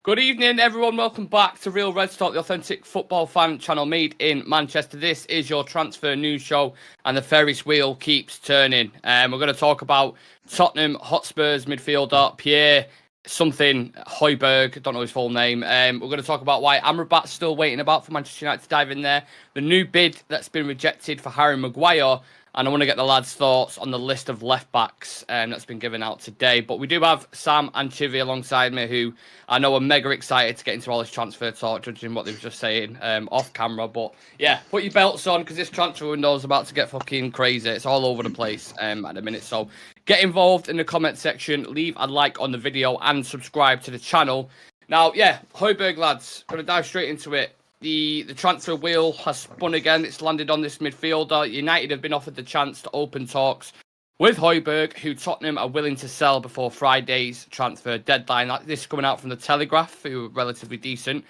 Good evening, everyone. Welcome back to Real Red Talk, the authentic football fan channel made in Manchester. This is your transfer news show, and the Ferris wheel keeps turning. We're going to talk about Tottenham Hotspur's midfielder Pierre something Hojbjerg. Don't know his full name. We're going to talk about why Amrabat's still waiting about for Manchester United to dive in there. The new bid that's been rejected for Harry Maguire. And I want to get the lads' thoughts on the list of left-backs that's been given out today. But we do have Sam and Chivy alongside me, who I know are mega excited to get into all this transfer talk, judging what they were just saying off camera. But yeah, put your belts on, because this transfer window is about to get fucking crazy. It's all over the place at the minute. So get involved in the comment section, leave a like on the video, and subscribe to the channel. Now, yeah, Hojbjerg, lads, going to dive straight into it. The transfer wheel has spun again. It's landed on this midfielder. United have been offered the chance to open talks with Hojbjerg, who Tottenham are willing to sell before Friday's transfer deadline. This is coming out from the Telegraph, who are relatively decent.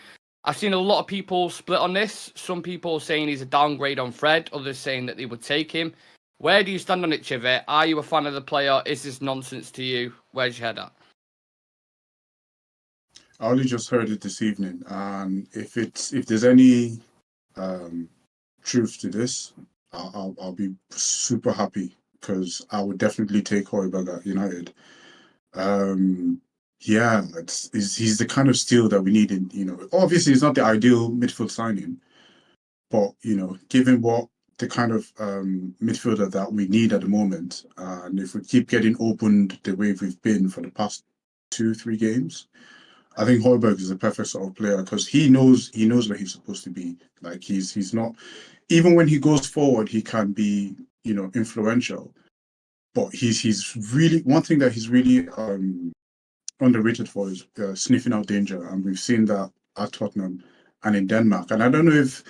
I've seen a lot of people split on this. Some people saying he's a downgrade on Fred, others saying that they would take him. Where do you stand on it, Chivy? Are you a fan of the player? Is this nonsense to you? Where's your head at? I only just heard it this evening, and if there's any truth to this, I'll be super happy, because I would definitely take Hojbjerg at United. He's the kind of steal that we need in. Obviously it's not the ideal midfield signing, but given what the kind of midfielder that we need at the moment, and if we keep getting opened the way we've been for the past 2-3 games, I think Hojbjerg is the perfect sort of player, because he knows where he's supposed to be. Like he's not, even when he goes forward, he can be influential. But he's really, one thing that he's really underrated for is sniffing out danger, and we've seen that at Tottenham and in Denmark. And I don't know if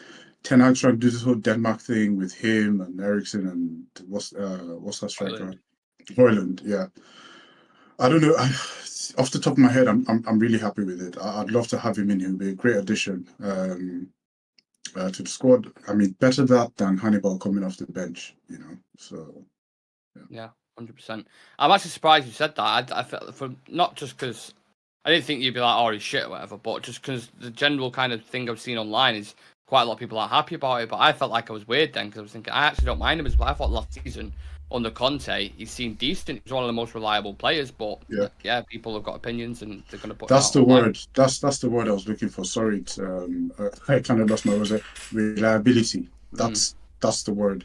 Ten Hag's trying to do this whole Denmark thing with him and Eriksen and what's that striker? Højlund, yeah. I don't know. Off the top of my head, I'm really happy with it. I'd love to have him in. He'll be a great addition to the squad. I mean, better that than Hannibal coming off the bench, So, yeah, 100%. I'm actually surprised you said that. I felt, not just because I didn't think you'd be like, oh, he's shit or whatever, but just because the general kind of thing I've seen online is quite a lot of people are happy about it. But I felt like I was weird then, because I was thinking, I actually don't mind him as well. I thought last season under Conte, he seemed decent. He's one of the most reliable players, but yeah, people have got opinions, and they're going to put. That's the word. That's the word I was looking for. Sorry, I kind of lost my words. Reliability. That's the word.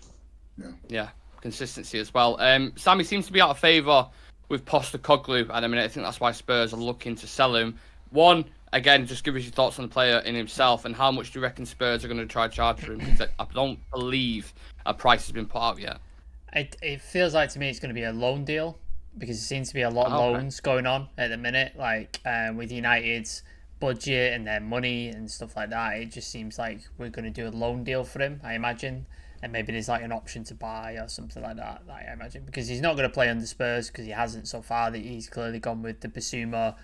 Yeah, consistency as well. Sammy seems to be out of favour with Postecoglou at the minute. I think that's why Spurs are looking to sell him. One, again, just give us your thoughts on the player in himself, and how much do you reckon Spurs are going to try to charge for him? Because I don't believe a price has been put out yet. It feels like to me it's going to be a loan deal, because there seems to be a lot of loans going on at the minute, like with United's budget and their money and stuff like that. It just seems like we're going to do a loan deal for him, I imagine, and maybe there's like an option to buy or something like that, I imagine, because he's not going to play under Spurs, because he hasn't so far. That he's clearly gone with the Basuma.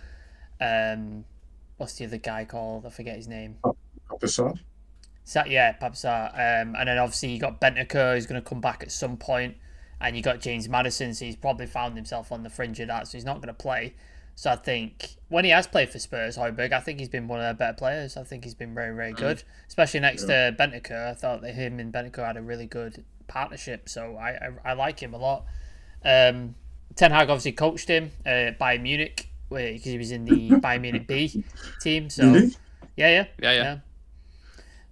What's the other guy called? I forget his name. Papissar? Yeah, Papissar. And then obviously you got Bentancur, who's going to come back at some point, and you got James Maddison, so he's probably found himself on the fringe of that, so he's not going to play. So I think when he has played for Spurs, Hojbjerg, I think he's been one of their better players. I think he's been very, very good, especially next to Bentancur. I thought that him and Bentancur had a really good partnership, so I like him a lot. Ten Hag obviously coached him by Munich, because he was in the Bayern Munich B team. So really? Yeah.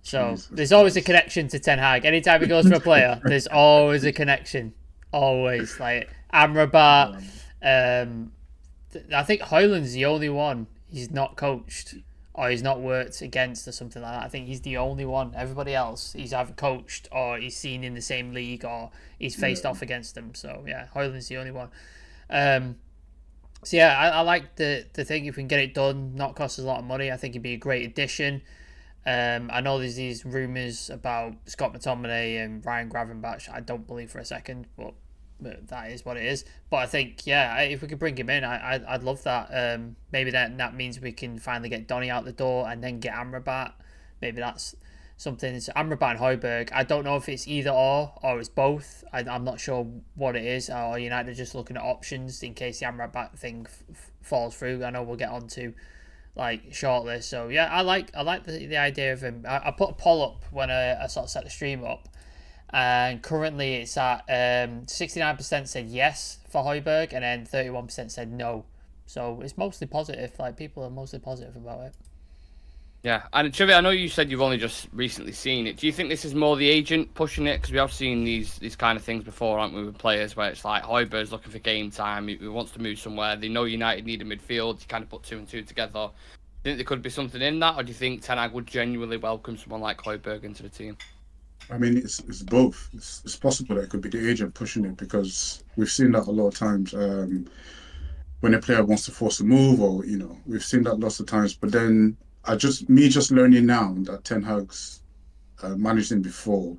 So there's always a connection to Ten Hag. Anytime he goes for a player, there's always a connection. Always. Like Amrabat. I think Højlund's the only one he's not coached or he's not worked against or something like that. I think he's the only one. Everybody else he's either coached or he's seen in the same league or he's faced off against them. So yeah, Højlund's the only one. So yeah, I like the thing. If we can get it done, not cost us a lot of money, I think it'd be a great addition. I know there's these rumours about Scott McTominay and Ryan Gravenberch. I don't believe for a second, but that is what it is. But I think, if we could bring him in, I'd love that. Maybe that means we can finally get Donny out the door and then get Amrabat. Maybe that's something. So Amrabat and Hojbjerg, I don't know if it's either or it's both. I'm not sure what it is. Or United are just looking at options in case the Amrabat thing falls through. I know we'll get on to like shortlist. So yeah, I like the idea of him. I put a poll up when I sort of set the stream up, and currently it's at 69% said yes for Hojbjerg, and then 31% said no. So it's mostly positive. Like, people are mostly positive about it. Yeah, and Chivi, I know you said you've only just recently seen it. Do you think this is more the agent pushing it? Because we have seen these kind of things before, aren't we, with players where it's like Hojbjerg's looking for game time, he wants to move somewhere. They know United need a midfield. You kind of put two and two together. Do you think there could be something in that, or do you think Ten Hag would genuinely welcome someone like Hojbjerg into the team? I mean, it's both. It's possible that it could be the agent pushing it, because we've seen that a lot of times when a player wants to force a move, or we've seen that lots of times. But then just learning now that Ten Hag's managed him before,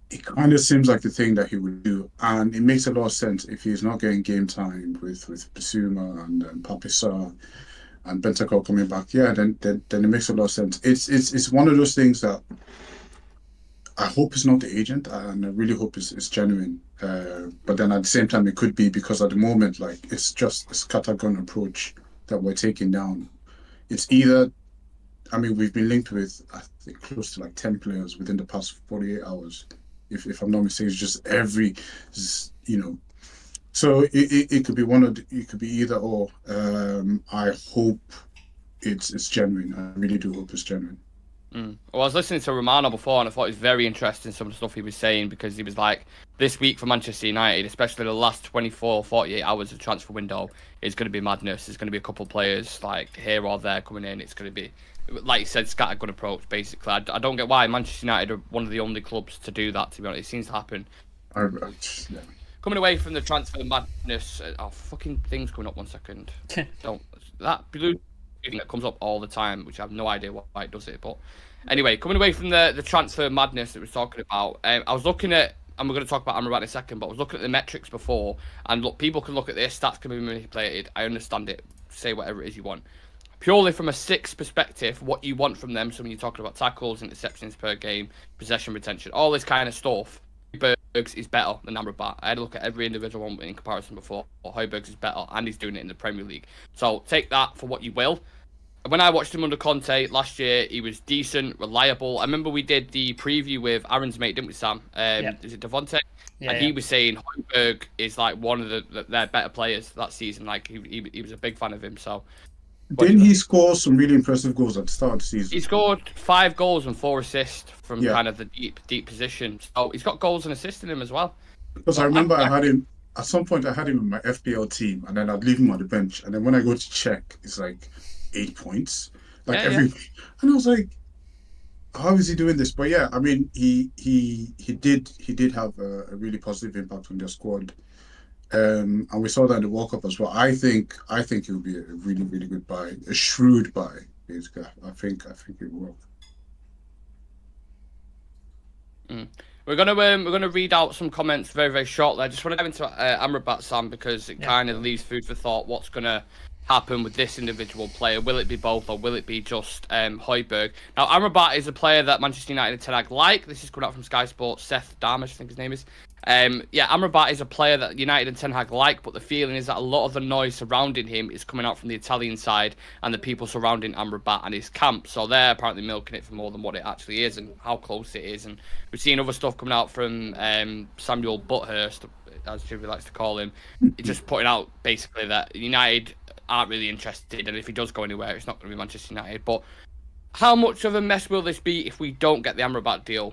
it kind of seems like the thing that he would do, and it makes a lot of sense if he's not getting game time with Bissouma and Pape Sarr and Bentancur coming back. Yeah, then it makes a lot of sense. It's one of those things that I hope it's not the agent, and I really hope it's genuine. But then at the same time, it could be, because at the moment, like, it's just a scattergun approach that we're taking down. It's either, I mean, we've been linked with, I think, close to like 10 players within the past 48 hours. If I'm not mistaken, it's just So it could be it could be either or. I hope it's genuine. I really do hope it's genuine. Well, I was listening to Romano before, and I thought it was very interesting, some of the stuff he was saying, because he was like, this week for Manchester United, especially the last 24, 48 hours of transfer window, is going to be madness. There's going to be a couple of players like here or there coming in. It's going to be, like you said, scattergun approach, basically. I don't get why Manchester United are one of the only clubs to do that, to be honest. It seems to happen. Yeah. Coming away from the transfer madness, fucking thing's coming up 1 second. That blue thing that comes up all the time, which I have no idea why it does it, but anyway, coming away from the transfer madness that we're talking about, I was looking at, and we're going to talk about Amrabat in a second, but I was looking at the metrics before, and look, people can look at this, stats can be manipulated, I understand it, say whatever it is you want. Purely from a six perspective, what you want from them, so when you're talking about tackles, interceptions per game, possession retention, all this kind of stuff, Hojbjerg's is better than Amrabat. I had a look at every individual one in comparison before. Hojbjerg's is better, and he's doing it in the Premier League. So take that for what you will. When I watched him under Conte last year, he was decent, reliable. I remember we did the preview with Aaron's mate, didn't we, Sam? Is it Devontae? Yeah, and he was saying Hojbjerg is like one of their better players that season. Like, he was a big fan of him. So didn't he score some really impressive goals at the start of the season? He scored 5 goals and 4 assists from kind of the deep position. So he's got goals and assists in him as well. Because I remember I had him at some point. I had him in my FPL team, and then I'd leave him on the bench. And then when I go to check, it's like 8 points, like and I was like, how is he doing this? But yeah, I mean, he did have a really positive impact on their squad, and we saw that in the World Cup as well. I think it will be a really, really good buy, a shrewd buy. I think it will work. We're gonna read out some comments very, very shortly. I just want to dive into Amrabat, Sam, because it kind of leaves food for thought. What's gonna happen with this individual player? Will it be both, or will it be just Hojbjerg? Now, Amrabat is a player that Manchester United and Ten Hag like. This is coming out from Sky Sports. Seth Darmish, I think his name is. Amrabat is a player that United and Ten Hag like, but the feeling is that a lot of the noise surrounding him is coming out from the Italian side and the people surrounding Amrabat and his camp. So they're apparently milking it for more than what it actually is and how close it is. And we've seen other stuff coming out from Samuel Butthurst, as Jimmy likes to call him, just putting out basically that United aren't really interested, and if he does go anywhere, it's not going to be Manchester United. But how much of a mess will this be if we don't get the Amrabat deal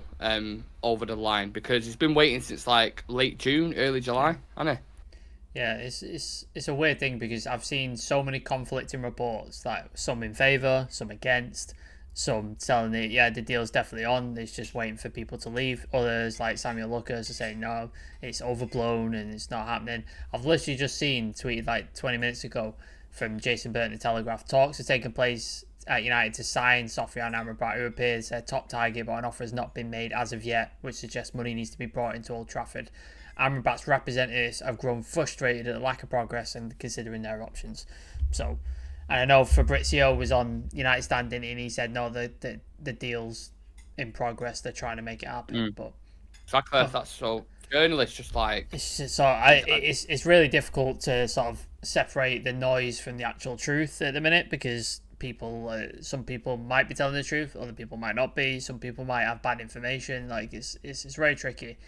over the line? Because he's been waiting since like late June, early July, hasn't he? Yeah, it's a weird thing, because I've seen so many conflicting reports, like some in favour, some against, some telling it, the deal's definitely on, it's just waiting for people to leave. Others, like Samuel Lucas, are saying no, it's overblown and it's not happening. I've literally just seen, tweeted like 20 minutes ago, from Jason Burton, the Telegraph, talks are taking place at United to sign Sofiane Amrabat, who appears their top target, but an offer has not been made as of yet, which suggests money needs to be brought into Old Trafford. Amrabat's representatives have grown frustrated at the lack of progress and considering their options. So, and I know Fabrizio was on United Standing and he said no, the deal's in progress, they're trying to make it happen. But exactly, that's so journalists just like it's really difficult to sort of separate the noise from the actual truth at the minute, because some people might be telling the truth, other people might not be. Some people might have bad information. Like it's very tricky.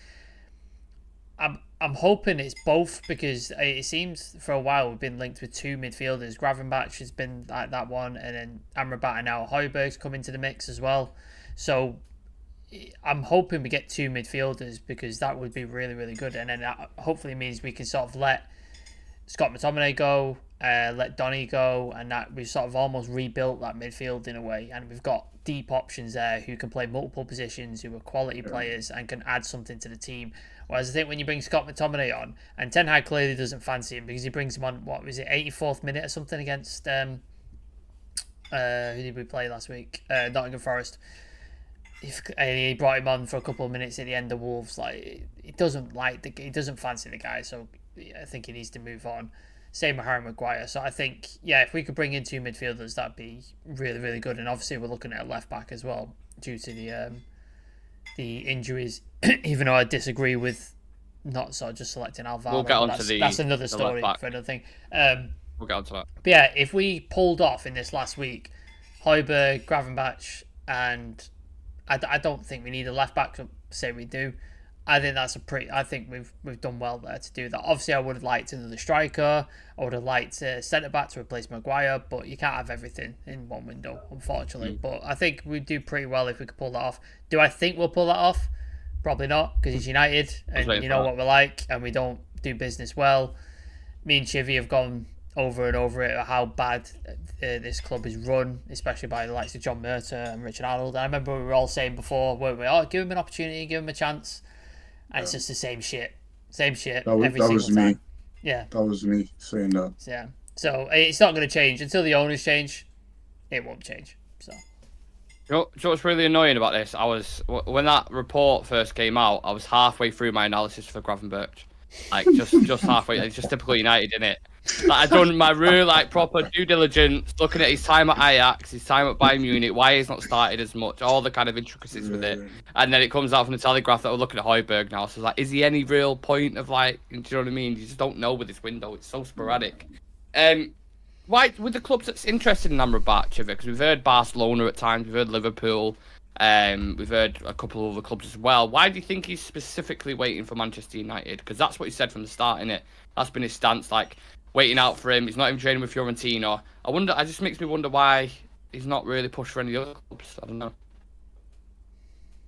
I'm hoping it's both, because it seems for a while we've been linked with two midfielders. Gravenberch has been that one, and then Amrabat and now Hojbjerg's come into the mix as well. So I'm hoping we get two midfielders, because that would be really, really good. And then that hopefully means we can sort of let Scott McTominay go, let Donny go, and that we've sort of almost rebuilt that midfield in a way. And we've got deep options there who can play multiple positions, who are quality players and can add something to the team. Whereas I think when you bring Scott McTominay on, and Ten Hag clearly doesn't fancy him because he brings him on, what was it, 84th minute or something against, who did we play last week? Nottingham Forest. And he brought him on for a couple of minutes at the end of Wolves. Like, he doesn't fancy the guy, so I think he needs to move on. Same with Harry Maguire. So I think, if we could bring in two midfielders, that'd be really, really good. And obviously we're looking at a left back as well due to the injuries. Even though I disagree with not sort of just selecting Alvaro. We'll get on that's another story for another thing. We'll get on to that. But yeah, if we pulled off in this last week, Hojbjerg, Gravenberch, and I don't think we need a left back. Say we do. I think I think we've done well there to do that. Obviously, I would have liked another striker. I would have liked a centre back to replace Maguire, but you can't have everything in one window, unfortunately. But I think we do pretty well if we could pull that off. Do I think we'll pull that off? Probably not, because it's United, and you know what we're like, and we don't do business well. Me and Chivy have gone over and over it, how bad this club is run, especially by the likes of John Murta and Richard Arnold. I remember we were all saying before, weren't we? Oh, give him an opportunity, give him a chance. And it's just the same shit every single time. Me. Yeah. That was me saying that. Yeah. So it's not going to change. Until the owners change, it won't change. So. You know what's really annoying about this? When that report first came out, I was halfway through my analysis for Gravenberch. Like, just halfway. It's just typical United, innit? Like, I've done my real, proper due diligence, looking at his time at Ajax, his time at Bayern Munich, why he's not started as much, all the kind of intricacies with it. And then it comes out from the Telegraph that we're looking at Hojbjerg now. So it's is he any real point of, do you know what I mean? You just don't know with this window. It's so sporadic. Why, with the clubs that's interested in Amrabat, because we've heard Barcelona at times, we've heard Liverpool, we've heard a couple of other clubs as well. Why do you think he's specifically waiting for Manchester United? Because that's what he said from the start, innit? That's been his stance, waiting out for him. He's not even training with Fiorentina. It just makes me wonder why he's not really pushed for any other clubs. I don't know.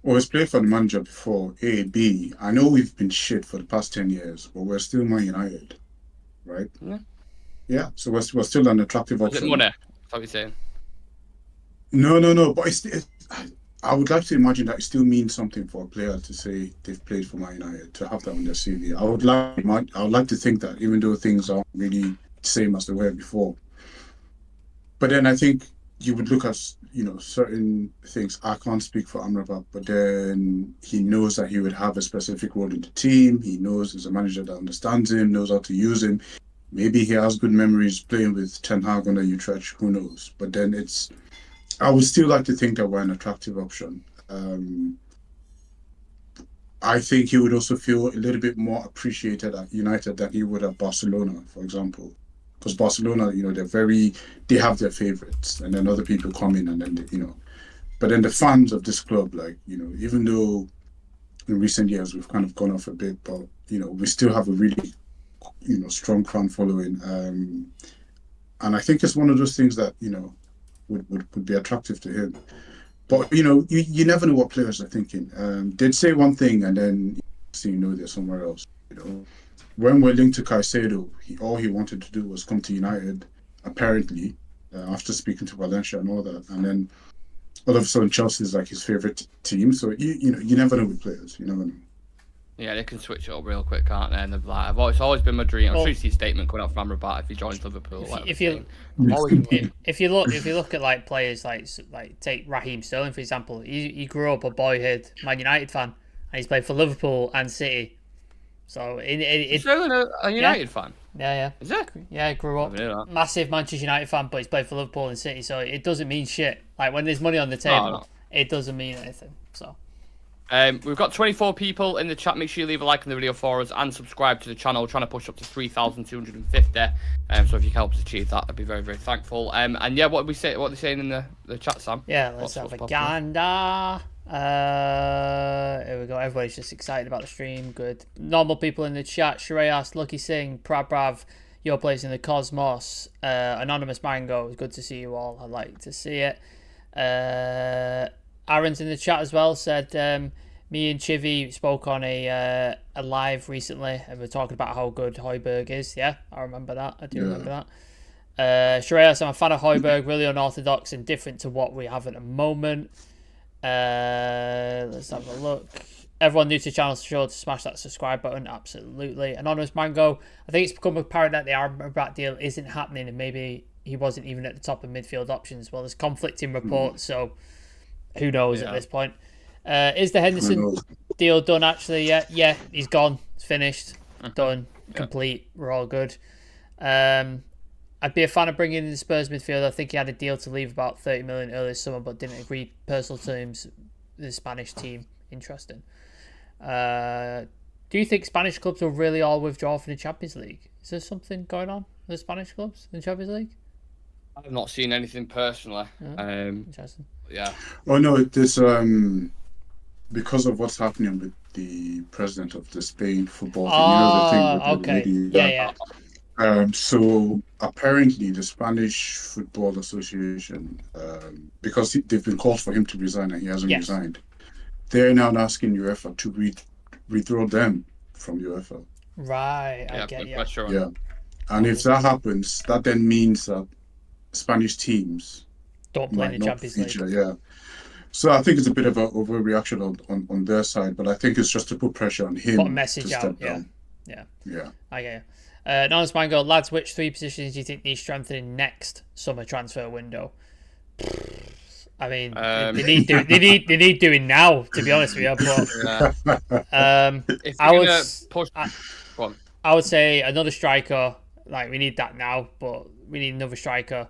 Well, he's played for the manager before. A, B, I know we've been shit for the past 10 years, but we're still Man United, right? Yeah. Yeah, so we're still an attractive option. Is it money? That's what you're saying. No. But I would like to imagine that it still means something for a player to say they've played for Man United, to have that on their CV. I would like to think that, even though things aren't really the same as they were before. But then I think you would look at, certain things. I can't speak for Amrabat, but then he knows that he would have a specific role in the team. He knows there's a manager that understands him, knows how to use him. Maybe he has good memories playing with Ten Hag under Utrecht, who knows? But then I would still like to think that we're an attractive option. I think he would also feel a little bit more appreciated at United than he would at Barcelona, for example. Because Barcelona, they have their favourites, and then other people come in, and then, But then the fans of this club, even though in recent years we've kind of gone off a bit, but, we still have a really, strong fan following. And I think it's one of those things that, would be attractive to him. But, you never know what players are thinking. They'd say one thing and then they're somewhere else. When we're linked to Caicedo, all he wanted to do was come to United, apparently, after speaking to Valencia and all that. And then all of a sudden Chelsea is his favourite team. So, you never know with players. You never know. Yeah, they can switch it up real quick, can't they? And it's always been my dream. I'm sure you see a statement coming out from Amrabat if he joins Liverpool. If you look at players take Raheem Sterling for example, he grew up a boyhood Man United fan, and he's played for Liverpool and City. So Sterling a United fan. Yeah. Is it? Yeah, grew up massive Manchester United fan, but he's played for Liverpool and City. So it doesn't mean shit. When there's money on the table, it doesn't mean anything. So. We've got 24 people in the chat. Make sure you leave a like on the video for us and subscribe to the channel. We're trying to push up to 3,250. So if you can help us achieve that, I'd be very, very thankful. And yeah, what are they saying in the chat, Sam? Yeah, let's have a gander. Here we go. Everybody's just excited about the stream. Good. Normal people in the chat. Sheree asked, Lucky Singh, Prabrav, your place in the Cosmos. Anonymous Mango, good to see you all. I'd like to see it. Aaron's in the chat as well, said me and Chivy spoke on a live recently and we're talking about how good Hojbjerg is. Yeah, I remember that. I do remember that. Shreyas, I'm a fan of Hojbjerg, really unorthodox and different to what we have at the moment. Let's have a look. Everyone new to the channel, sure to smash that subscribe button. Absolutely. Anonymous Mango, I think it's become apparent that the Amrabat deal isn't happening and maybe he wasn't even at the top of midfield options. Well, there's conflicting reports, so who knows at this point. Is the Henderson deal done actually yet? Yeah, he's gone. It's finished. Done. Complete. We're all good. I'd be a fan of bringing in the Spurs midfield. I think he had a deal to leave about 30 million earlier this summer, but didn't agree personal terms with the Spanish team. Interesting. Do you think Spanish clubs will really all withdraw from the Champions League? Is there something going on with the Spanish clubs in the Champions League? I've not seen anything personally. Interesting. Yeah. Oh no, this because of what's happening with the president of the Spain football team. You know, the thing with the lady, so apparently the Spanish Football Association, because they've been called for him to resign and he hasn't resigned, they're now asking UEFA to withdraw them from UEFA. Right, I get you. Yeah, and if that happens, that then means that Spanish teams don't play in the Champions League. Yeah. So I think it's a bit of an overreaction on their side, but I think it's just to put pressure on him. Put a message out, yeah. I get you. Anonymous Mango, lads, which 3 positions do you think need strengthening next summer transfer window? I mean, they need doing now, to be honest with you. But I would say another striker. Like, we need that now, but we need another striker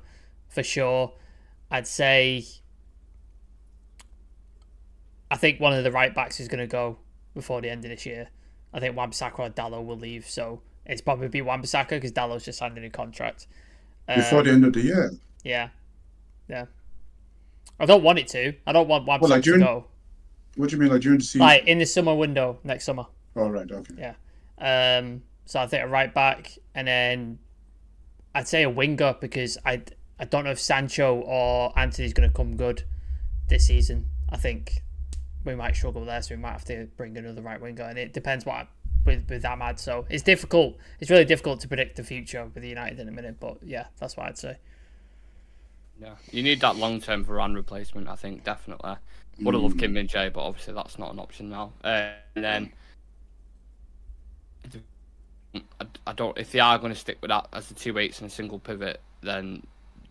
for sure. I'd say I think one of the right backs is going to go before the end of this year. I think Wan-Bissaka or Dalot will leave, so it's probably be Wan-Bissaka because Dalot's just signed a new contract. Before the end of the year? Yeah. I don't want it to. I don't want Wan-Bissaka to go. What do you mean, like during the season? Like in the summer window, next summer. Oh, right, okay. Yeah. So I think a right back, and then I'd say a winger because I don't know if Sancho or Anthony's going to come good this season. I think we might struggle there, so we might have to bring another right winger, and it depends with Ahmad. So it's difficult. It's really difficult to predict the future with United in a minute, but yeah, that's what I'd say. Yeah, you need that long-term Varane replacement, I think, definitely. Would have loved Kim Min-jae, but obviously that's not an option now. And then I don't. If they are going to stick with that as the 2-8s and a single pivot, then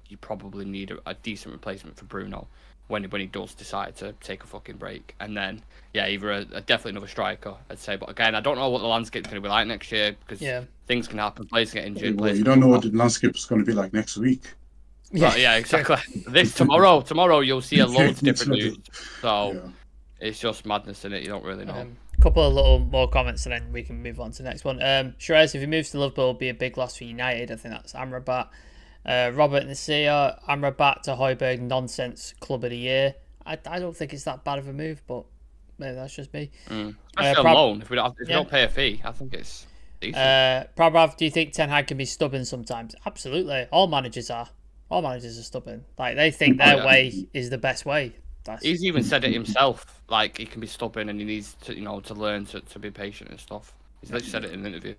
you probably need a decent replacement for Bruno when he does decide to take a fucking break. And then, yeah, either definitely another striker, I'd say. But again, I don't know what the landscape's going to be like next year because things can happen. Players get injured. Well, you don't know what the landscape is going to be like next week. Yeah, exactly. Tomorrow you'll see a load of different news. So it's just madness in it. You don't really know. A couple of little more comments and then we can move on to the next one. Shrez, if he moves to Liverpool, it'll be a big loss for United. I think that's Amrabat. Robert Nasir, Amrabat to Hojbjerg, nonsense club of the year. I don't think it's that bad of a move, but maybe that's just me. Especially on loan. If you don't pay a fee, I think it's decent. Prabrav, do you think Ten Hag can be stubborn sometimes? Absolutely. All managers are. All managers are stubborn. Like, they think their way is the best way. He's even said it himself. Like, he can be stubborn and he needs to, to learn to be patient and stuff. He's literally said it in an interview.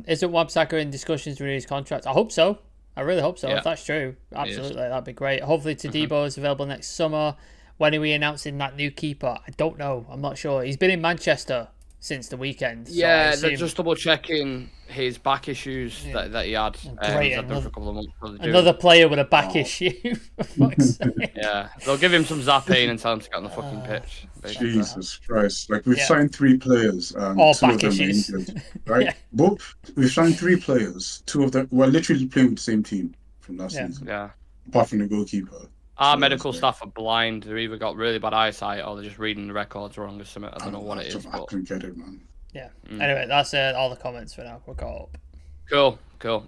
Isn't Wan-Bissaka in discussions to renew his contract? I hope so. I really hope so. If that's true, absolutely, that'd be great. Hopefully, Todibo is available next summer. When are we announcing that new keeper? I don't know. I'm not sure. He's been in Manchester since the weekend. So they're just double checking his back issues that he had. Great, for a couple of months. Another player with a back issue. For fuck's sake. Yeah, they'll give him some zapping and tell him to get on the fucking pitch. Basically. Jesus Christ! Like we've signed 3 players, all two back of them issues. are injured, right? Both we've signed 3 players. 2 of them were literally playing with the same team from last season. Yeah. Apart from the goalkeeper, Our So medical it's staff are blind. They've either got really bad eyesight or they're just reading the records wrong or something. I don't know what it is. I couldn't get it, man. Yeah. Anyway, that's all the comments for now. We're caught up. Cool.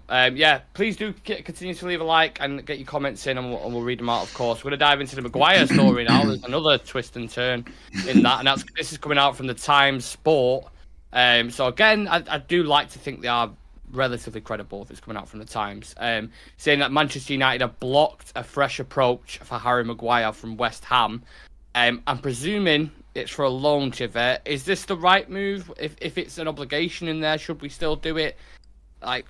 Yeah, please do continue to leave a like and get your comments in, and we'll read them out, of course. We're going to dive into the Maguire story now. There's another twist and turn in that, and this is coming out from the Times Sport. So again, I do like to think they are relatively credible if it's coming out from the Times. Saying that Manchester United have blocked a fresh approach for Harry Maguire from West Ham. I'm presuming it's for a loan, Chivet. Is this the right move? If it's an obligation in there, should we still do it? Like,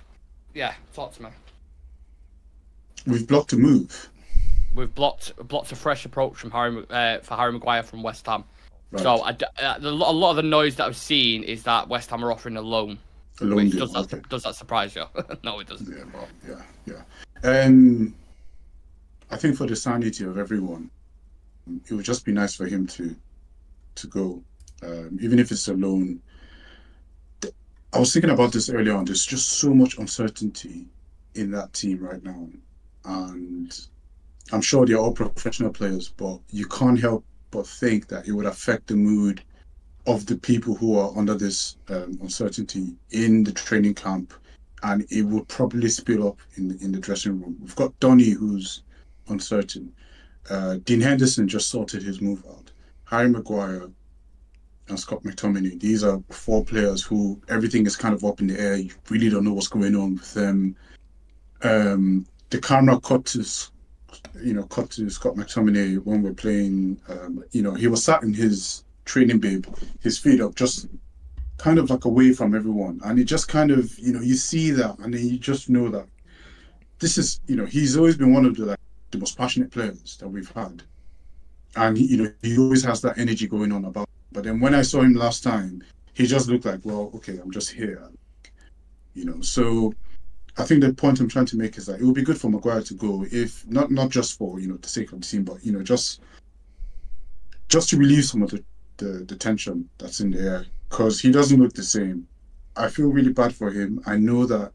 yeah, talk to me. We've blocked a move. We've blocked a fresh approach from for Harry Maguire from West Ham. Right. So a lot of the noise that I've seen is that West Ham are offering a loan. A loan deal. Does that surprise you? No, it doesn't. Yeah, well, yeah. I think for the sanity of everyone, it would just be nice for him to go, even if it's a loan. I was thinking about this earlier on. There's just so much uncertainty in that team right now, and I'm sure they're all professional players, but you can't help but think that it would affect the mood of the people who are under this uncertainty in the training camp, and it will probably spill up in the dressing room. We've got Donny, who's uncertain. Dean Henderson just sorted his move out. Harry Maguire and Scott McTominay. These are 4 players who everything is kind of up in the air. You really don't know what's going on with them. The camera cut to Scott McTominay when we're playing. He was sat in his training bib, his feet up, just kind of like away from everyone, and it just kind of, you see that, and then you just know that this is, he's always been one of the most passionate players that we've had, and he always has that energy going on about. But then when I saw him last time, he just looked like, well, okay, I'm just here, So I think the point I'm trying to make is that it would be good for Maguire to go, if not just for the sake of the team, but just to relieve some of the tension that's in the air, because he doesn't look the same. I feel really bad for him. I know that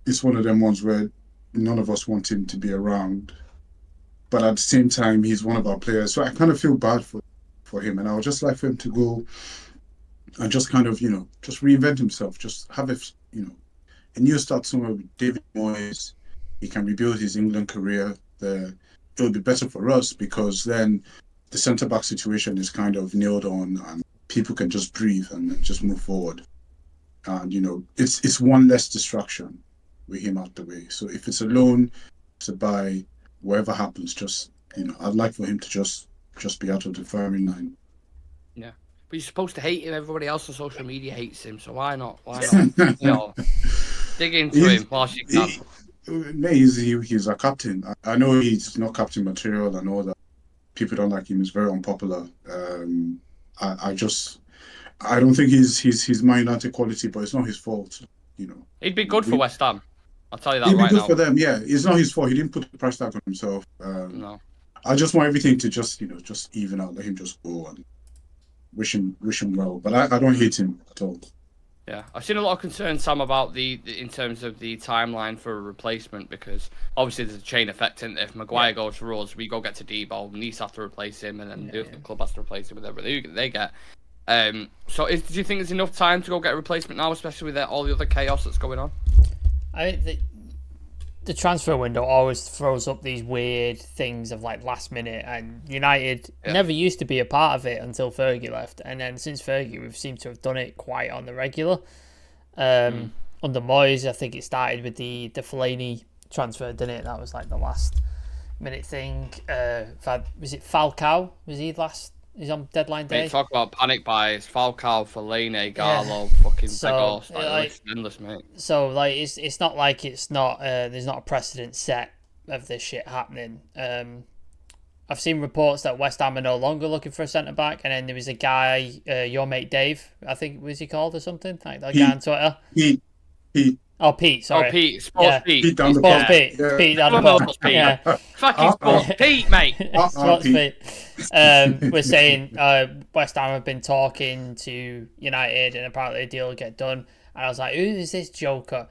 it's one of them ones where none of us want him to be around, but at the same time, he's one of our players. So I kind of feel bad for him, and I would just like for him to go and just kind of, just reinvent himself, just have a new start somewhere with David Moyes. He can rebuild his England career there. It'll be better for us, because then the centre-back situation is kind of nailed on, and people can just breathe and just move forward. And, it's one less distraction with him out the way. So if it's a loan, it's a buy, whatever happens, just, I'd like for him to just be out of the firing line. Yeah. But you're supposed to hate him. Everybody else on social media hates him, so why not? Dig into him whilst you can. He's a captain. I know he's not captain material and all that. People don't like him. He's very unpopular. I don't think he's Man United quality, but it's not his fault. He'd be good for West Ham. I'll tell you that right now. He'd be good for them. Yeah, it's not his fault. He didn't put the price tag on himself. No. I just want everything to just even out. Let him just go and wish him well. But I don't hate him at all. Yeah, I've seen a lot of concern, Sam, about in terms of the timeline for a replacement, because obviously there's a chain effect, and if Maguire goes for us, we go get to Debo, Nice have to replace him, and then the club has to replace him with everything they get. So do you think there's enough time to go get a replacement now, especially with all the other chaos that's going on? I think the transfer window always throws up these weird things of last minute, and United never used to be a part of it until Fergie left, and then since Fergie we've seemed to have done it quite on the regular. Under Moyes, I think it started with the Fellaini transfer, didn't it? That was the last minute thing. Was it Falcao? Was he last? He's on deadline day. Mate, talk about panic buys. Falcao, Fellaini, Garlo, fucking Begos. It's endless, mate. So it's not like it's not. There's not a precedent set of this shit happening. I've seen reports that West Ham are no longer looking for a centre back, and then there was a guy, your mate Dave, I think was he called or something, that guy on Twitter. Pete. Oh, Pete, sorry. Oh, Pete. Sports Pete. Pete down the Sports pub. Pete. Yeah. Pete down the pub. Yeah. Fucking Sports Pete, mate. Sports Pete. We're saying West Ham have been talking to United, and apparently a deal will get done. And I was like, who is this joker?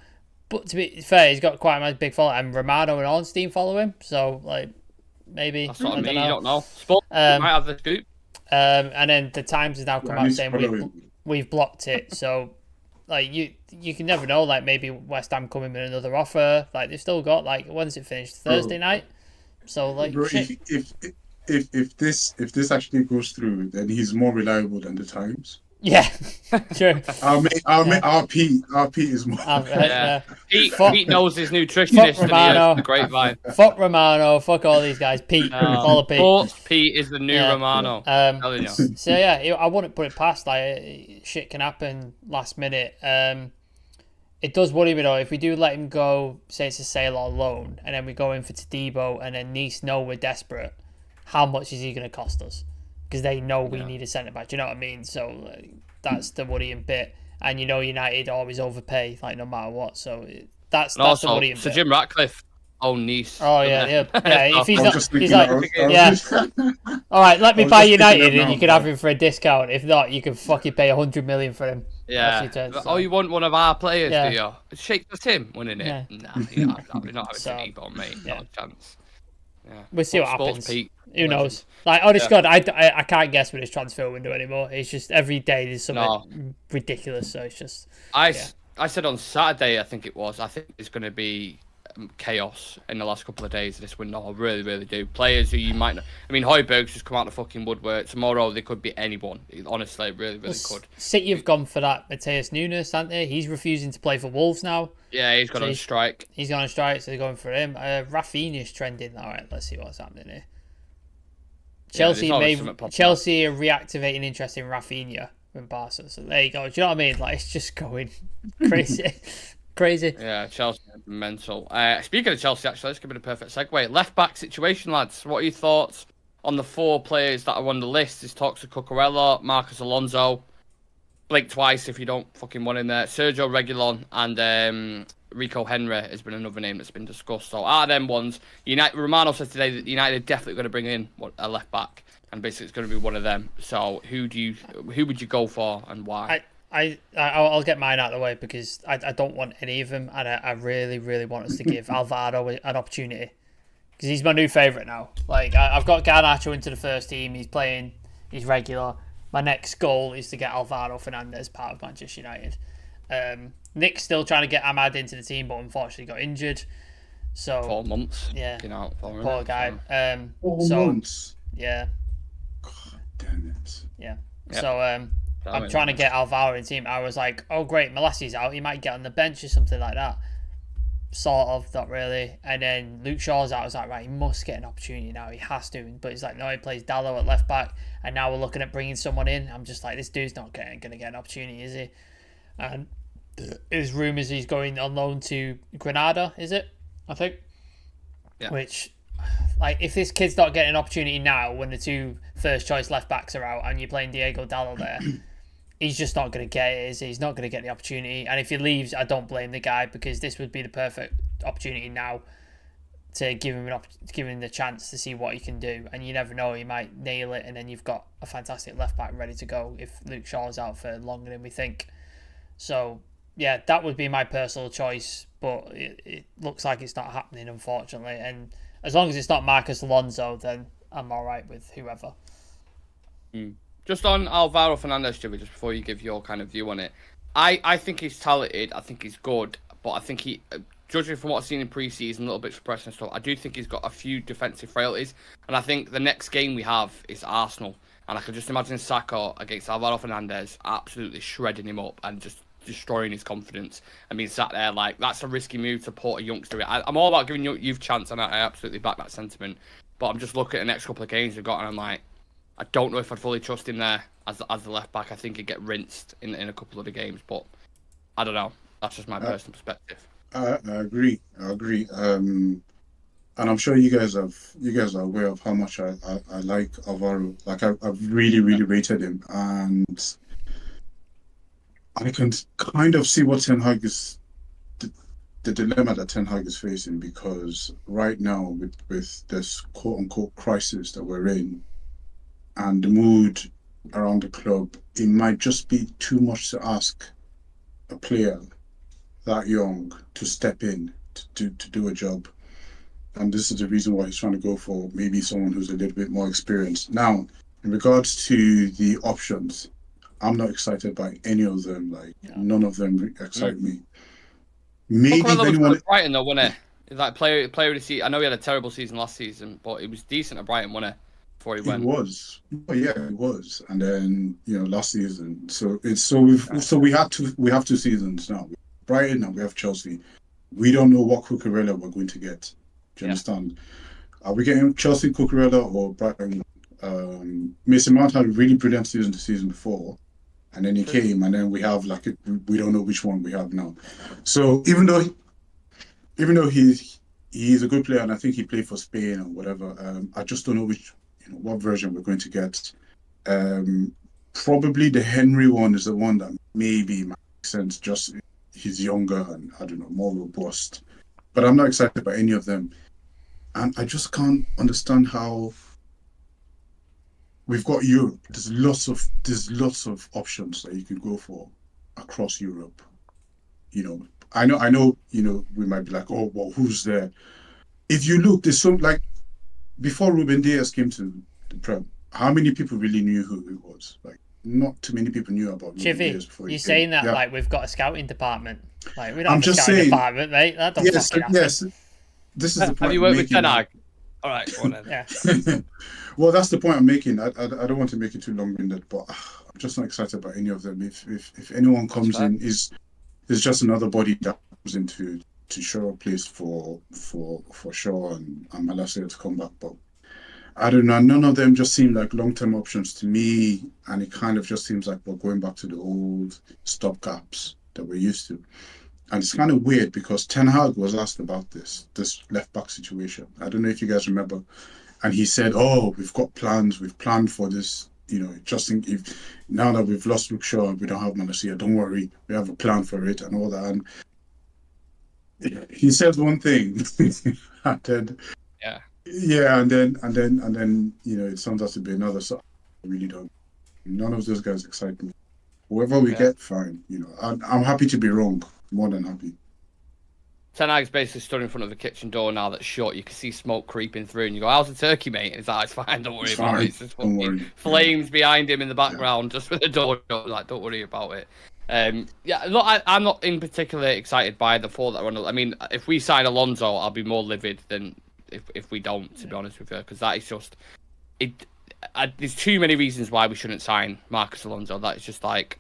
But to be fair, he's got quite a big following, and Romano and Ornstein follow him. So like, maybe That's what I mean. know. You don't know. Spurs might have the scoop. And then the Times has now come out saying we've blocked it. So like you can never know. Like maybe West Ham coming with another offer. Like they've still got like when's it finished? Thursday night. So like, bro, if this actually goes through, then he's more reliable than the Times. Yeah, true. Our Pete is more. Pete knows his nutritionist and the grapevine. Fuck Romano. Fuck all these guys. Pete, follow Pete. Pete is the new Romano. So yeah, I wouldn't put it past. Like shit can happen last minute. It does worry me though if we do let him go. Say it's a sale or loan, and then we go in for Tadibo, and then Nice know we're desperate. How much is he going to cost us? Because they know we need a centre back. Do you know what I mean? So that's the worrying bit. And United always overpay, like no matter what. So that's the worrying bit. So Jim Ratcliffe owned Nice. Oh yeah. If he's not, he's like, yeah. All right, let me buy United, and you can have him for a discount. If not, you can fucking pay 100 million for him. Yeah. You want one of our players, do you? Shake the Tim winning it. Yeah. Nah, you're not having Tadibo, mate. Not a chance. Yeah. We'll see what happens. Pete. Who knows? Like, honest God, I can't guess with this transfer window anymore. It's just every day there's something ridiculous. So it's just. I said on Saturday, I think it's going to be chaos in the last couple of days of this window. I really, really do. Players who you might not. I mean, Hojbjerg's just come out of the fucking woodwork. Tomorrow they could be anyone. Honestly, really, really could. City have gone for that Mateus Nunes, haven't they? He's refusing to play for Wolves now. Yeah, he's gone on strike. He's gone on strike, so they're going for him. Rafinha's trending. All right, let's see what's happening here. Chelsea are reactivating interest in Rafinha from Barca. So there you go. Do you know what I mean? Like it's just going crazy. Crazy. Yeah, Chelsea mental. Speaking of Chelsea, actually, let's give it a perfect segue. Left back situation, lads. What are your thoughts on the 4 players that are on the list? Is talks of Cucurella, Marcus Alonso, blink twice if you don't fucking want him there. Sergio Reguilon and Rico Henry has been another name that's been discussed. So out of them ones, Romano said today that United are definitely going to bring in a left back, and basically it's going to be one of them. So who would you go for and why? I'll get mine out of the way because I don't want any of them, and I really, really want us to give Alvaro an opportunity because he's my new favourite now. Like I've got Garnacho into the first team. He's playing. He's regular. My next goal is to get Alvaro Fernandez part of Manchester United. Nick's still trying to get Ahmad into the team, but unfortunately got injured. So 4 months. Yeah. Poor guy. 4 months. Yeah. God damn it. Yeah. Yep. So I'm trying to get Alvaro in the team. I was like, oh great, Malassi's out. He might get on the bench or something like that. Sort of, not really. And then Luke Shaw's out. I was like, right, he must get an opportunity now. He has to. But he's like, no, he plays Dallo at left back. And now we're looking at bringing someone in. I'm just like, this dude's not going to get an opportunity, is he? And there's rumours he's going on loan to Granada, is it? I think. Yeah. Which, like, if this kid's not getting an opportunity now when the 2 first choice left backs are out and you're playing Diego Dallo there, he's just not going to get it, is he? He's not going to get the opportunity. And if he leaves, I don't blame the guy because this would be the perfect opportunity now to give him the chance to see what he can do. And you never know, he might nail it and then you've got a fantastic left back ready to go if Luke Shaw's out for longer than we think. So, yeah, that would be my personal choice, but it looks like it's not happening, unfortunately. And as long as it's not Marcus Alonso, then I'm all right with whoever. Just on Alvaro Fernandez, Jimmy, just before you give your kind of view on it, I think he's talented. I think he's good, but I think he, judging from what I've seen in pre-season, a little bit suppressed and stuff, I do think he's got a few defensive frailties. And I think the next game we have is Arsenal. And I can just imagine Saka against Alvaro Fernandez absolutely shredding him up and just destroying his confidence and being sat there like, that's a risky move to put a youngster in. I'm all about giving youth chance, and I absolutely back that sentiment. But I'm just looking at the next couple of games we've got, and I'm like, I don't know if I'd fully trust him there as the left back. I think he'd get rinsed in a couple of the games, but I don't know. That's just my personal perspective. I agree. And I'm sure you guys are aware of how much I like Alvaro. Like I've really, really rated him, and I can kind of see what Ten Hag is, the dilemma that Ten Hag is facing, because right now with this quote-unquote crisis that we're in and the mood around the club, it might just be too much to ask a player that young to step in to do a job. And this is the reason why he's trying to go for maybe someone who's a little bit more experienced. Now, in regards to the options, I'm not excited by any of them. Like, none of them excite me. Maybe if anyone... was Brighton though, wasn't it? Like player of the season. I know he had a terrible season last season, but it was decent at Brighton, wasn't it? Before he went. It was. Oh, yeah, it was. And then, last season. So we have two seasons now. Brighton and we have Chelsea. We don't know what Cucurella we're going to get. Do you understand? Are we getting Chelsea Cucurella or Brighton? Mason Mount had a really brilliant season the season before, and then he came, and then we have we don't know which one we have now. So even though he's a good player, and I think he played for Spain or whatever, I just don't know what version we're going to get. Probably the Henry one is the one that maybe makes sense. Just he's younger and I don't know, more robust. But I'm not excited by any of them, and I just can't understand how. We've got Europe. There's lots of options that you could go for across Europe. I know. We might be like, oh, well, who's there? If you look, there's some before Ruben Diaz came to the Prem. How many people really knew who he was? Like, not too many people knew about Ruben Diaz before. You're saying that like we've got a scouting department. Like we don't have a scouting department, mate. That don't fucking happen. Yes. This is the point. Have you worked with Ten Hag? All right, go on then. Yeah. Well, that's the point I'm making. I don't want to make it too long-winded, but I'm just not excited about any of them. If anyone comes in, is just another body that comes in to show a place for Shaw and Malacia to come back. But I don't know. None of them just seem like long-term options to me, and it kind of just seems like we're going back to the old stopgaps that we're used to. And it's kind of weird because Ten Hag was asked about this left-back situation. I don't know if you guys remember. And he said, oh, we've got plans. We've planned for this, just if now that we've lost Luke Shaw and we don't have Malacia, don't worry. We have a plan for it and all that. And he said one thing. And then, and then, it turns out to be another. So I really don't. None of those guys excite me. Whoever we get, fine. I'm happy to be wrong. More than happy. Ten Hag's basically stood in front of the kitchen door now that's shut. You can see smoke creeping through, and you go, "How's the turkey, mate?" And he's like, "It's fine, don't worry about it." It's just flames behind him in the background, just with the door shut. Like, don't worry about it. Look, I'm not in particular excited by the four that run. I mean, if we sign Alonso, I'll be more livid than if we don't, to be honest with you, because that is just it. There's too many reasons why we shouldn't sign Marcus Alonso. That is just like.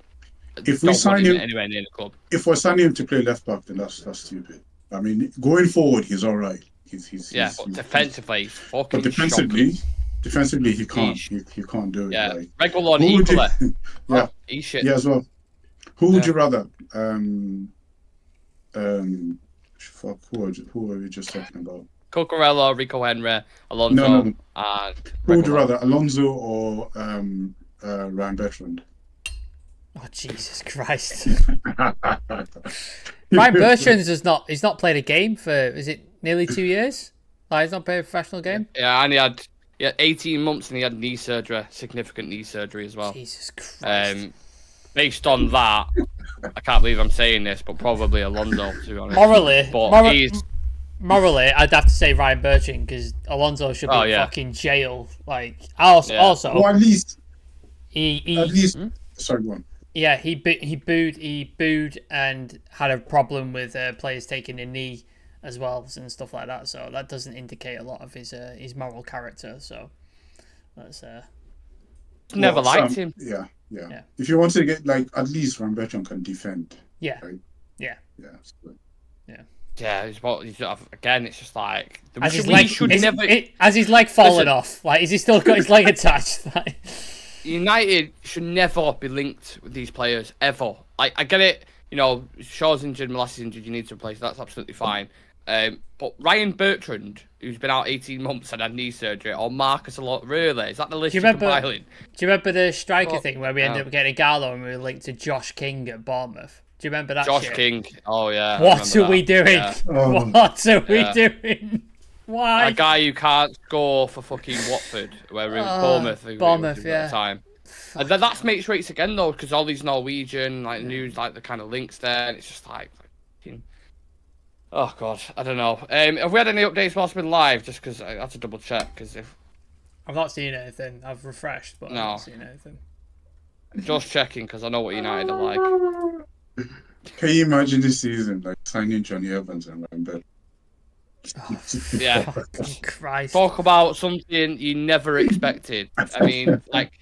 If we sign him anywhere near the club, if we're signing him to play left back, then that's stupid. I mean, going forward, he's all right. But defensively, he's fucking. But defensively, he can't. He can't do it. Yeah, like, Reguilon equally. He's shit. Yeah, as well. Who would you rather? Fuck. Who were we just talking about? Cucurella, Rico Henry, Alonso, no. and who would you rather, Alonso or Ryan Bertrand? Oh, Jesus Christ. Ryan Bertrand he's not played a game for, is it nearly 2 years? Like, he's not played a professional game? Yeah, and he had 18 months and he had knee surgery, significant knee surgery as well. Jesus Christ. Based on that, I can't believe I'm saying this, but probably Alonso, to be honest. Morally, I'd have to say Ryan Bertrand, because Alonso should be in fucking jail. Like, also. Well, at least. Sorry, go on. Yeah, he booed and had a problem with players taking a knee as well and stuff like that. So that doesn't indicate a lot of his moral character. So that's never liked him. Yeah. If you want to get at least Ryan Bertrand can defend. Yeah. Right? Yeah. Yeah, again, it's just like has his leg fallen off? Like, is he still got his leg attached? United should never be linked with these players ever. I get it. Shaw's injured, Malacia's injured. You need to replace. That's absolutely fine. But Ryan Bertrand, who's been out 18 months and had knee surgery, or Marcus a lot. Really, is that the list you're compiling? Do you remember the striker thing where we ended up getting Gallo and we were linked to Josh King at Bournemouth? Do you remember that? Josh King. Oh yeah. What are we doing? Yeah. What are we doing? Why? A guy who can't score for fucking Watford, where in Bournemouth at the time. And then that's makes rates again though, because all these Norwegian news, the kind of links there, and it's just like, Oh God, I don't know. Have we had any updates whilst we've been live? Just because I have to double check. Because if I've not seen anything. I've refreshed, but I've No. not seen anything. just checking, because I know what United are like. Can you imagine this season, like signing Johnny Evans and Ryan Bell? Yeah. Fucking Christ. Talk about something you never expected. I mean, like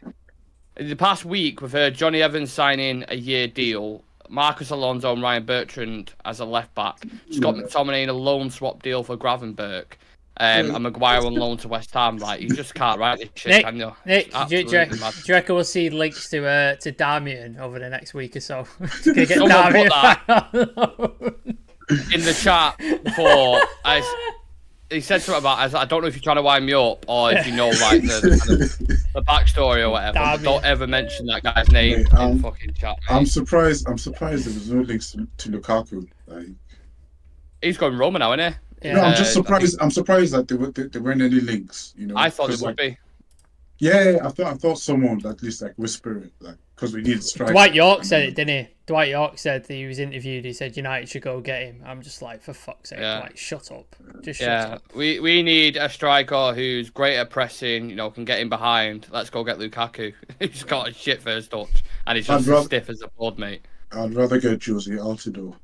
in the past week, we've heard Johnny Evans signing a year deal. Marcus Alonso and Ryan Bertrand as a left back. Scott McTominay in a loan swap deal for Gravenberch. And Maguire on loan to West Ham. Like, you just can't write this shit, can you? Nick, do you reckon we'll see links to Darmian over the next week or so? Gonna get Someone put Darmian in the chat before. He said something about, I don't know if you're trying to wind me up or if you know like the backstory or whatever. But don't ever mention that guy's name in fucking chat. Mate. I'm surprised there was no links to Lukaku. Like, he's going Roma now, isn't he? Yeah. No, I'm just surprised. I'm surprised that there weren't any links. You know, I thought there would be. Yeah, I thought someone at least like whisper it, like because we need a striker. Dwight York said it, didn't he? Dwight York said that he was interviewed. He said United should go get him. I'm just like, for fuck's sake, Dwight, shut up. Just shut up. We need a striker who's great at pressing. You know, can get in behind. Let's go get Lukaku. He's got a shit first touch and he's just as stiff as a board, mate. I'd rather get Josie Altidore.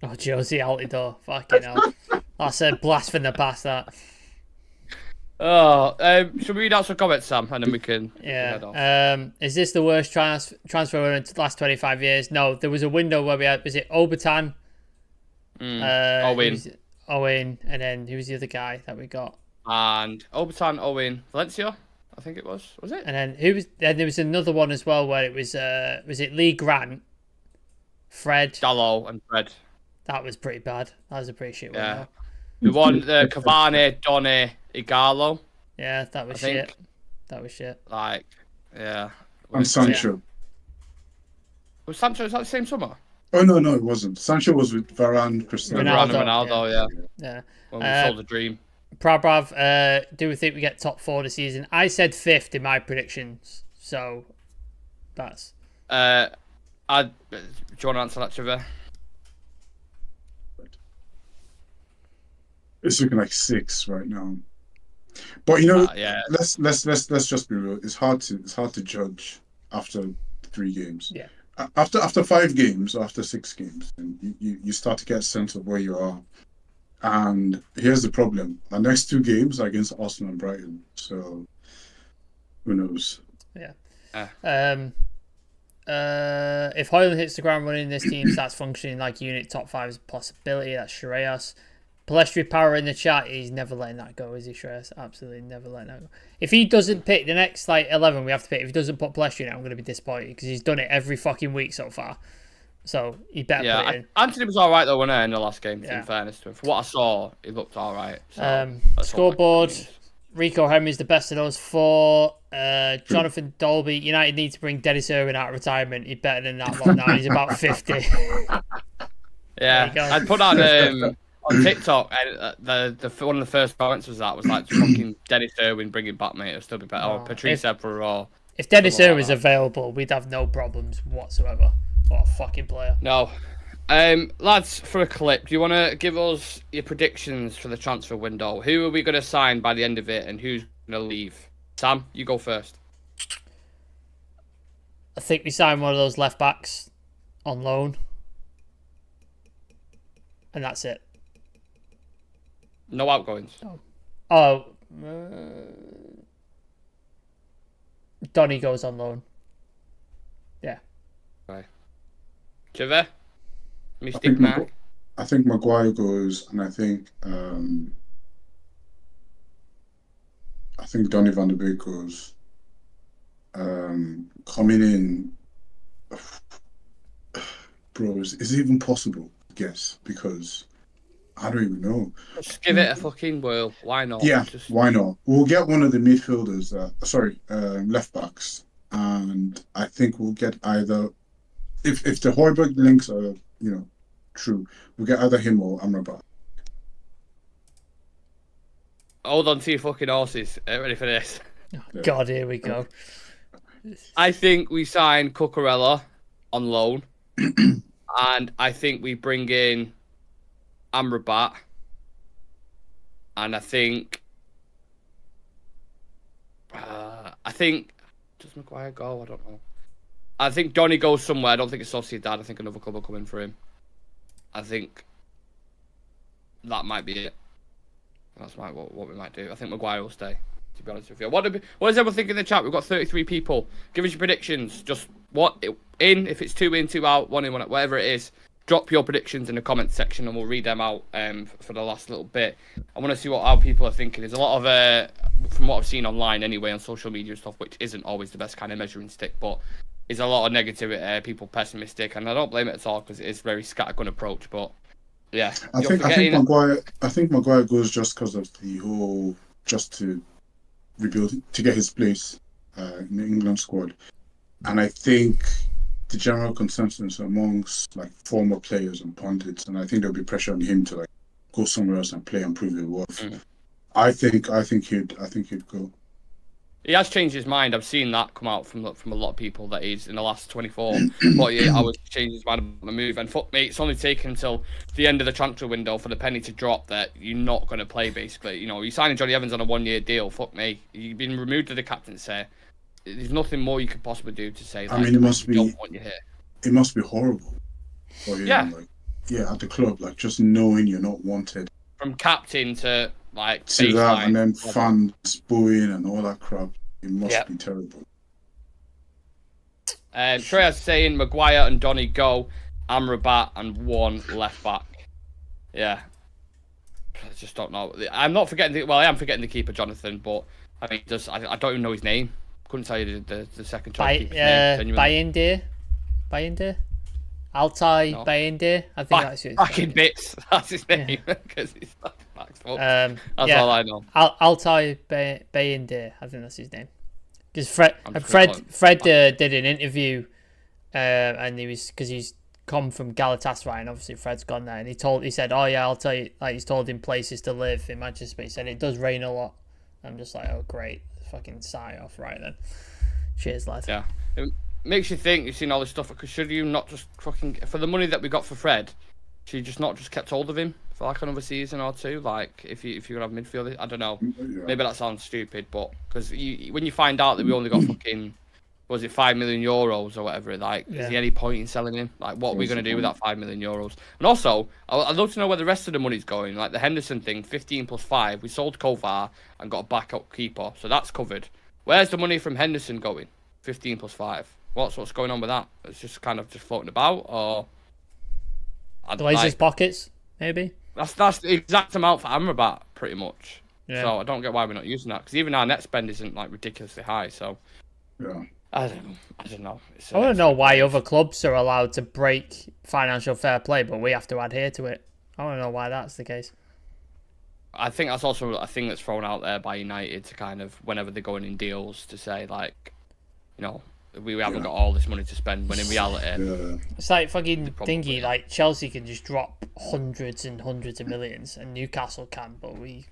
Oh, Josie Altidore, fucking hell. That's a blast from the past, that. Oh, should we read out some comments, Sam, and then we can head off. Is this the worst transfer in the last 25 years? No, there was a window where we had, was it Obertan? Owen, and then who was the other guy that we got? And Obertan, Owen, Valencia, I think it was it? And then there was another one as well where it was it Lee Grant, Fred, Dallo, and Fred. That was pretty bad. That was a pretty shit one. Yeah. We won Cavani, Donny, Igalo. Yeah, that was shit. That was shit. Like, yeah. And Sancho. Yeah. Was Sancho, is that the same summer? Oh, no, it wasn't. Sancho was with Varane, Cristiano Ronaldo, yeah. When we sold the dream. Prabrav, do we think we get top 4 this season? I said 5th in my predictions. So, that's... do you want to answer that, Trevor? It's looking like 6 right now, but you know, let's just be real. It's hard to judge after 3 games. Yeah. After 5 games or after 6 games, and you start to get a sense of where you are. And here's the problem: the next 2 games are against Arsenal and Brighton. So who knows? Yeah. If Hoyland hits the ground running, this team starts functioning like unit. Top 5 is a possibility. That's Shreyas. Palestri Power in the chat, he's never letting that go, is he, Shreyas? Absolutely never letting that go. If he doesn't pick the next 11 we have to pick, if he doesn't put Palestri in it, I'm going to be disappointed because he's done it every fucking week so far. So he better put it in. Anthony was alright though, wasn't he, in the last game, in fairness to him. For what I saw, he looked alright. So scoreboard, Rico Henry's the best of those 4. Jonathan Dolby, United need to bring Dennis Irwin out of retirement. He's better than that one now. He's about 50. Yeah, I'd put on... on TikTok, the one of the first comments was like fucking Dennis Irwin bringing back, mate. It'll still be better. Or Patrice Evra or... If Dennis Irwin's available, we'd have no problems whatsoever. What a fucking player. No. Lads, for a clip, do you want to give us your predictions for the transfer window? Who are we going to sign by the end of it and who's going to leave? Sam, you go first. I think we sign one of those left backs on loan. And that's it. No outgoings. Donny goes on loan. Yeah. Right. Trevor? Mystic man. I think Maguire goes, and I think Donny van de Beek goes. Coming in, bro, is it even possible? Yes, because I don't even know. Just give it a fucking whirl. Why not? Yeah, why not? We'll get one of the midfielders, left backs, and I think we'll get either, if the Hojbjerg links are, true, we'll get either him or Amrabat. Hold on to your fucking horses. Ready for this? Oh, God, here we go. I think we sign Cucurella on loan, and I think we bring in Amrabat, and I think does Maguire go? I don't know. I think Donny goes somewhere. I don't think it's Sociedad. I think another club will come in for him. I think that might be it. That's what we might do. I think Maguire will stay, to be honest with you. What does everyone think in the chat? We've got 33 people. Give us your predictions. Just if it's 2 in, 2 out, 1 in, 1 out, whatever it is. Drop your predictions in the comment section and we'll read them out for the last little bit. I want to see how people are thinking. There's a lot of, from what I've seen online anyway, on social media and stuff, which isn't always the best kind of measuring stick, but there's a lot of negativity, people pessimistic, and I don't blame it at all because it is a very scattergun approach, but yeah. I think Maguire goes just because of the whole, just to rebuild, to get his place in the England squad. And I think the general consensus amongst like former players and pundits, and I think there'll be pressure on him to like go somewhere else and play and prove his worth. I think he'd go. He has changed his mind. I've seen that come out from a lot of people that he's in the last 24 48 hours changed his mind about the move. And fuck me, it's only taken until the end of the transfer window for the penny to drop that you're not going to play. Basically, you're signing Johnny Evans on a 1-year deal. Fuck me, you've been removed to the captaincy. There's nothing more you could possibly do to say that. I mean, it must be. Don't want you here. It must be horrible for him. Yeah. At the club, like just knowing you're not wanted. From captain to like to that, and then fans booing and all that crap. It must be terrible. Treya's saying Maguire and Donny go, Amrabat and 1 left back. Yeah. I just don't know. I'm not forgetting. I am forgetting the keeper, Jonathan, but I mean, I don't even know his name. Couldn't tell you the second choice keeper's name. Bayindir? Altai Bayindir? I think that's his back in bits. That's his name. Because he's back. That's all I know. Altai Bayindir. I think that's his name. Because Fred did an interview, and because he's come from Galatasaray, and obviously Fred's gone there, and he said, "Oh yeah, I'll tell you." Like he's told him places to live in Manchester, but he said it does rain a lot. I'm just like, oh great, fucking sigh off right then. Cheers, lad. Yeah, it makes you think. You've seen all this stuff. Because should you not just fucking for the money that we got for Fred? Should you just not just kept hold of him for like another season or two? Like if you're gonna have midfield, I don't know. Yeah. Maybe that sounds stupid, but because when you find out that we only got fucking, was it 5 million euros or whatever? Like, is there any point in selling him? Like, what are we gonna do with that 5 million euros? And also, I'd love to know where the rest of the money's going. Like the Henderson thing, 15 plus 5. We sold Kovar and got a backup keeper, so that's covered. Where's the money from Henderson going? 15 plus 5. What's going on with that? It's just kind of just floating about, or the Glazers' pockets, maybe. That's the exact amount for Amrabat, pretty much. Yeah. So I don't get why we're not using that, because even our net spend isn't like ridiculously high. So yeah, I don't know. I want to know why other clubs are allowed to break financial fair play, but we have to adhere to it. I want to know why that's the case. I think that's also a thing that's thrown out there by United to kind of whenever they're going in deals to say like, we haven't got all this money to spend, when in reality it's like fucking thingy. Like Chelsea can just drop hundreds and hundreds of millions, and Newcastle can, but we.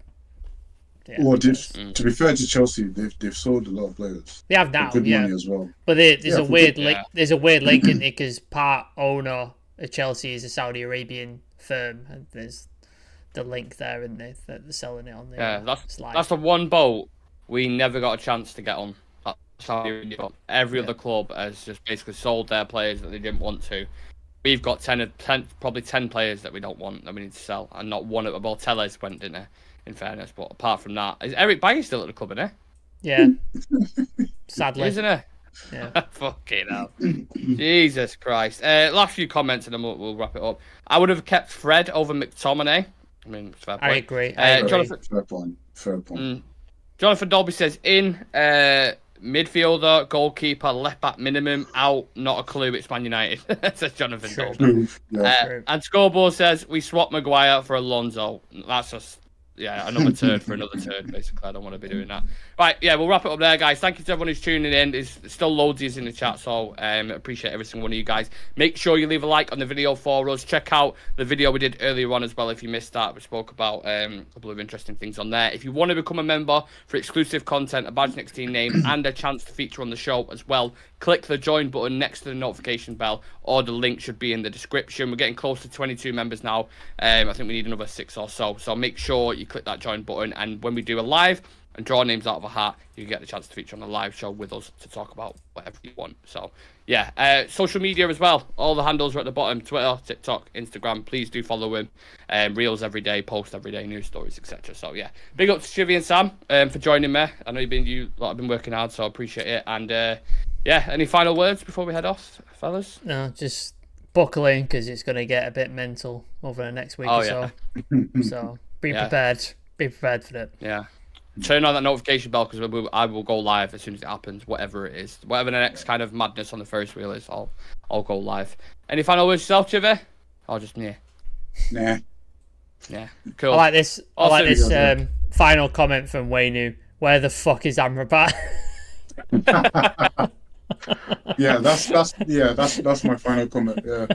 Yeah, well, to be fair to Chelsea, they've sold a lot of players. They have now, good money as well. But there's a weird link. There's a weird link in it because part owner of Chelsea is a Saudi Arabian firm, and there's the link there, and they're selling it on the that's the one boat we never got a chance to get on. Every other club has just basically sold their players that they didn't want to. We've got 10 probably 10 players that we don't want, that we need to sell, and not one of them. Well, Tellez went, didn't he? In fairness, but apart from that, is Eric Bailly still at the club, isn't he? Yeah. Sadly. Isn't he? Yeah. Fucking hell. Jesus Christ. Last few comments and then we'll wrap it up. I would have kept Fred over McTominay. I mean, fair point. I agree. Jonathan, fair point. Jonathan Dolby says, in midfielder, goalkeeper, left back minimum, out, not a clue, it's Man United. Says Jonathan Dolby. Yeah. And Scoreboard says, we swap Maguire for Alonso. That's just, another turd for another turd, basically. I don't want to be doing that. Right, yeah, we'll wrap it up there, guys. Thank you to everyone who's tuning in. There's still loads in the chat, so appreciate every single one of you guys. Make sure you leave a like on the video for us. Check out the video we did earlier on as well if you missed that. We spoke about a couple of interesting things on there. If you want to become a member for exclusive content, a badge next to your name, and a chance to feature on the show as well, click the join button next to the notification bell, or the link should be in the description. We're getting close to 22 members now. I think we need another 6 or so. So make sure you click that join button, and when we do a live and draw names out of a hat, you get the chance to feature on a live show with us to talk about whatever you want. So yeah, social media as well. All the handles are at the bottom: Twitter, TikTok, Instagram. Please do follow him. Reels every day, post every day, news stories, etc. So yeah, big up to Chivy and Sam for joining me. I know you lot have been working hard, so I appreciate it. And yeah, any final words before we head off, fellas? No, just buckle in because it's going to get a bit mental over the next week or so. So be prepared. Be prepared for it. Yeah. Turn on that notification bell because I will go live as soon as it happens, whatever it is. Whatever the next kind of madness on the Ferris wheel is, I'll go live. Any final words yourself, Chivy? Or just Nah. Yeah. Cool. I like this. Final comment from Waynu. Where the fuck is Amrabat? Yeah, that's my final comment. Yeah.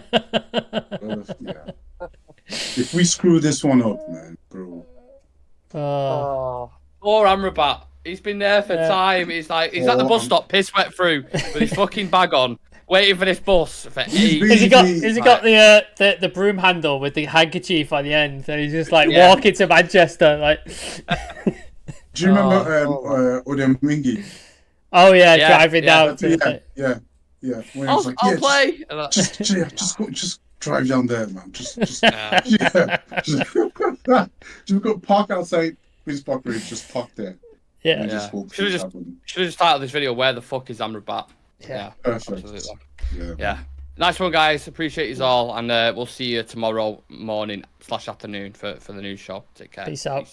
If we screw this one up, man, bro. Poor Amrabat. He's been there for time. He's at the bus stop, piss wet through, with his fucking bag on, waiting for this bus for ages. Has he got the broom handle with the handkerchief on the end, and he's just like walking to Manchester, like. Do you remember Odemwingie? Oh yeah, driving down. Yeah. When I'll like, play. Just drive down there, man. Just go park outside Queen's Park Ridge. Just park there. Yeah. Should have just titled this video "Where the fuck is Amrabat?" Yeah. Perfect. Absolutely. Yeah. Nice one, guys. Appreciate you all, and we'll see you tomorrow morning /afternoon for the news show. Take care. Peace out.